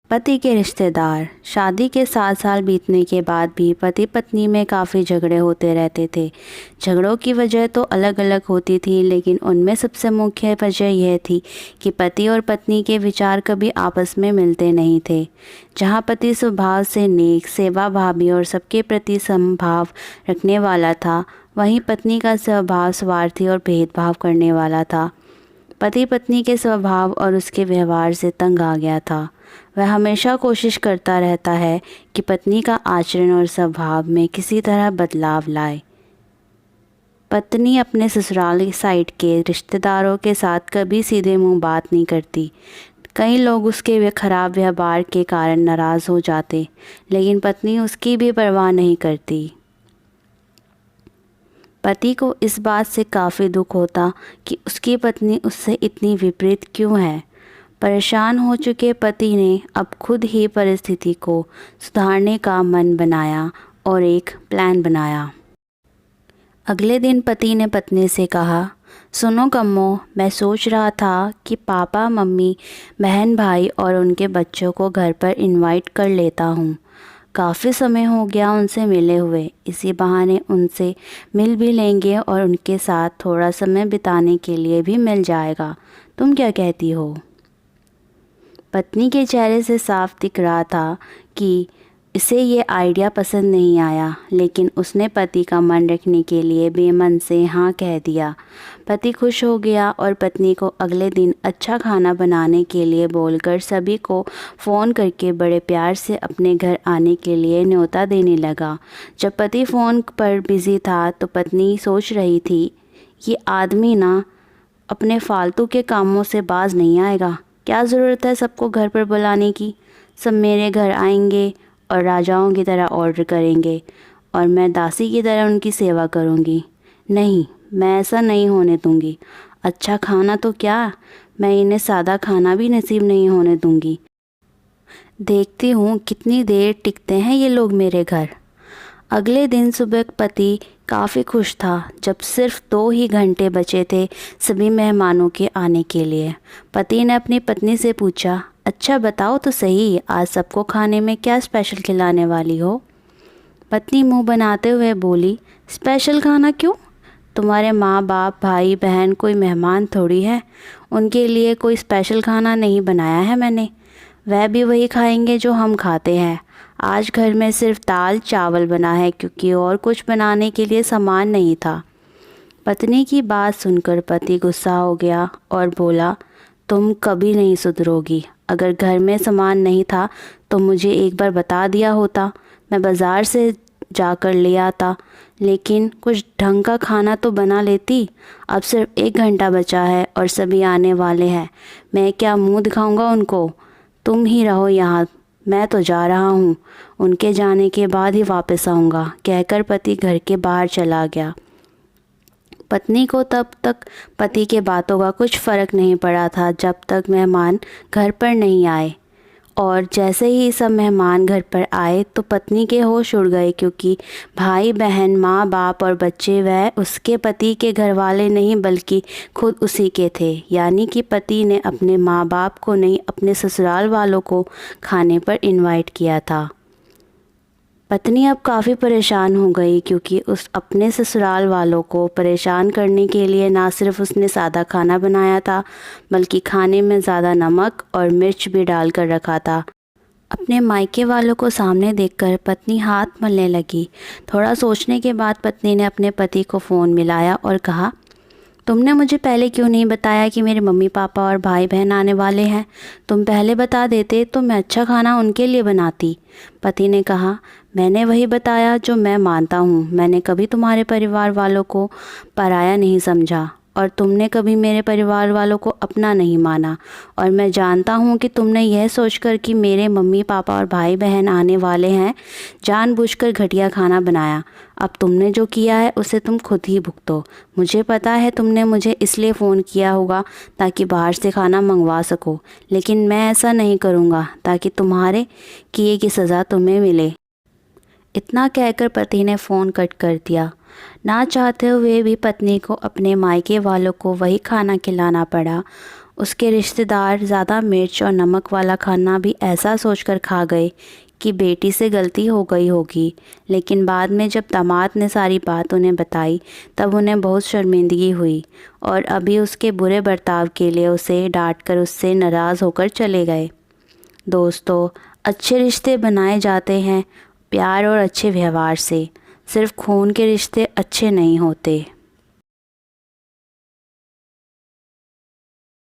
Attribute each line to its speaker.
Speaker 1: पति के रिश्तेदार। शादी के 7 साल बीतने के बाद भी पति पत्नी में काफ़ी झगड़े होते रहते थे। झगड़ों की वजह तो अलग अलग होती थी, लेकिन उनमें सबसे मुख्य वजह यह थी कि पति और पत्नी के विचार कभी आपस में मिलते नहीं थे। जहाँ पति स्वभाव से नेक, सेवा भावी और सबके प्रति समभाव रखने वाला था, वहीं पत्नी का स्वभाव स्वार्थी और भेदभाव करने वाला था। पति पत्नी के स्वभाव और उसके व्यवहार से तंग आ गया था। वह हमेशा कोशिश करता रहता है कि पत्नी का आचरण और स्वभाव में किसी तरह बदलाव लाए। पत्नी अपने ससुराल साइड के रिश्तेदारों के साथ कभी सीधे मुंह बात नहीं करती। कई लोग उसके खराब व्यवहार के कारण नाराज़ हो जाते, लेकिन पत्नी उसकी भी परवाह नहीं करती। पति को इस बात से काफ़ी दुख होता कि उसकी पत्नी उससे इतनी विपरीत क्यों है। परेशान हो चुके पति ने अब खुद ही परिस्थिति को सुधारने का मन बनाया और एक प्लान बनाया। अगले दिन पति ने पत्नी से कहा, सुनो कम्मो, मैं सोच रहा था कि पापा मम्मी, बहन भाई और उनके बच्चों को घर पर इनवाइट कर लेता हूँ। काफ़ी समय हो गया उनसे मिले हुए, इसी बहाने उनसे मिल भी लेंगे और उनके साथ थोड़ा समय बिताने के लिए भी मिल जाएगा। तुम क्या कहती हो? पत्नी के चेहरे से साफ दिख रहा था कि इसे ये आइडिया पसंद नहीं आया, लेकिन उसने पति का मन रखने के लिए बेमन से हाँ कह दिया। पति खुश हो गया और पत्नी को अगले दिन अच्छा खाना बनाने के लिए बोलकर सभी को फ़ोन करके बड़े प्यार से अपने घर आने के लिए न्योता देने लगा। जब पति फ़ोन पर बिज़ी था तो पत्नी सोच रही थी, ये आदमी ना अपने फालतू के कामों से बाज नहीं आएगा। क्या ज़रूरत है सबको घर पर बुलाने की? सब मेरे घर आएंगे और राजाओं की तरह ऑर्डर करेंगे और मैं दासी की तरह उनकी सेवा करूंगी। नहीं, मैं ऐसा नहीं होने दूंगी। अच्छा खाना तो क्या, मैं इन्हें सादा खाना भी नसीब नहीं होने दूंगी। देखती हूँ कितनी देर टिकते हैं ये लोग मेरे घर। अगले दिन सुबह पति काफ़ी खुश था जब सिर्फ 2 ही घंटे बचे थे सभी मेहमानों के आने के लिए। पति ने अपनी पत्नी से पूछा, अच्छा बताओ तो सही, आज सबको खाने में क्या स्पेशल खिलाने वाली हो? पत्नी मुंह बनाते हुए बोली, स्पेशल खाना क्यों? तुम्हारे माँ बाप, भाई बहन कोई मेहमान थोड़ी है, उनके लिए कोई स्पेशल खाना नहीं बनाया है मैंने। वह भी वही खाएंगे जो हम खाते हैं। आज घर में सिर्फ दाल चावल बना है क्योंकि और कुछ बनाने के लिए सामान नहीं था। पत्नी की बात सुनकर पति गुस्सा हो गया और बोला, तुम कभी नहीं सुधरोगी। अगर घर में सामान नहीं था तो मुझे एक बार बता दिया होता, मैं बाज़ार से जाकर ले आता, लेकिन कुछ ढंग का खाना तो बना लेती। अब सिर्फ 1 घंटा बचा है और सभी आने वाले हैं, मैं क्या मुंह दिखाऊंगा उनको? तुम ही रहो यहाँ, मैं तो जा रहा हूँ, उनके जाने के बाद ही वापस आऊँगा, कहकर पति घर के बाहर चला गया। पत्नी को तब तक पति के बातों का कुछ फ़र्क नहीं पड़ा था जब तक मेहमान घर पर नहीं आए। और जैसे ही सब मेहमान घर पर आए तो पत्नी के होश उड़ गए, क्योंकि भाई बहन, माँ बाप और बच्चे वह उसके पति के घर वाले नहीं बल्कि खुद उसी के थे। यानी कि पति ने अपने माँ बाप को नहीं, अपने ससुराल वालों को खाने पर इनवाइट किया था। पत्नी अब काफ़ी परेशान हो गई, क्योंकि उस अपने ससुराल वालों को परेशान करने के लिए ना सिर्फ उसने सादा खाना बनाया था, बल्कि खाने में ज़्यादा नमक और मिर्च भी डाल कर रखा था। अपने मायके वालों को सामने देखकर पत्नी हाथ मलने लगी। थोड़ा सोचने के बाद पत्नी ने अपने पति को फ़ोन मिलाया और कहा, तुमने मुझे पहले क्यों नहीं बताया कि मेरे मम्मी पापा और भाई बहन आने वाले हैं? तुम पहले बता देते तो मैं अच्छा खाना उनके लिए बनाती। पति ने कहा, मैंने वही बताया जो मैं मानता हूँ। मैंने कभी तुम्हारे परिवार वालों को पराया नहीं समझा और तुमने कभी मेरे परिवार वालों को अपना नहीं माना। और मैं जानता हूँ कि तुमने यह सोचकर कि मेरे मम्मी पापा और भाई बहन आने वाले हैं, जानबूझकर घटिया खाना बनाया। अब तुमने जो किया है उसे तुम खुद ही भुगतो। मुझे पता है तुमने मुझे इसलिए फ़ोन किया होगा ताकि बाहर से खाना मंगवा सको, लेकिन मैं ऐसा नहीं करूँगा ताकि तुम्हारे किए की सज़ा तुम्हें मिले। इतना कहकर पति ने फ़ोन कट कर दिया। ना चाहते हुए भी पत्नी को अपने मायके वालों को वही खाना खिलाना पड़ा। उसके रिश्तेदार ज़्यादा मिर्च और नमक वाला खाना भी ऐसा सोचकर खा गए कि बेटी से गलती हो गई होगी। लेकिन बाद में जब दामाद ने सारी बात उन्हें बताई तब उन्हें बहुत शर्मिंदगी हुई और अभी उसके बुरे बर्ताव के लिए उसे डांट कर उससे नाराज़ होकर चले गए। दोस्तों, अच्छे रिश्ते बनाए जाते हैं प्यार और अच्छे व्यवहार से। सिर्फ खून के रिश्ते अच्छे नहीं होते।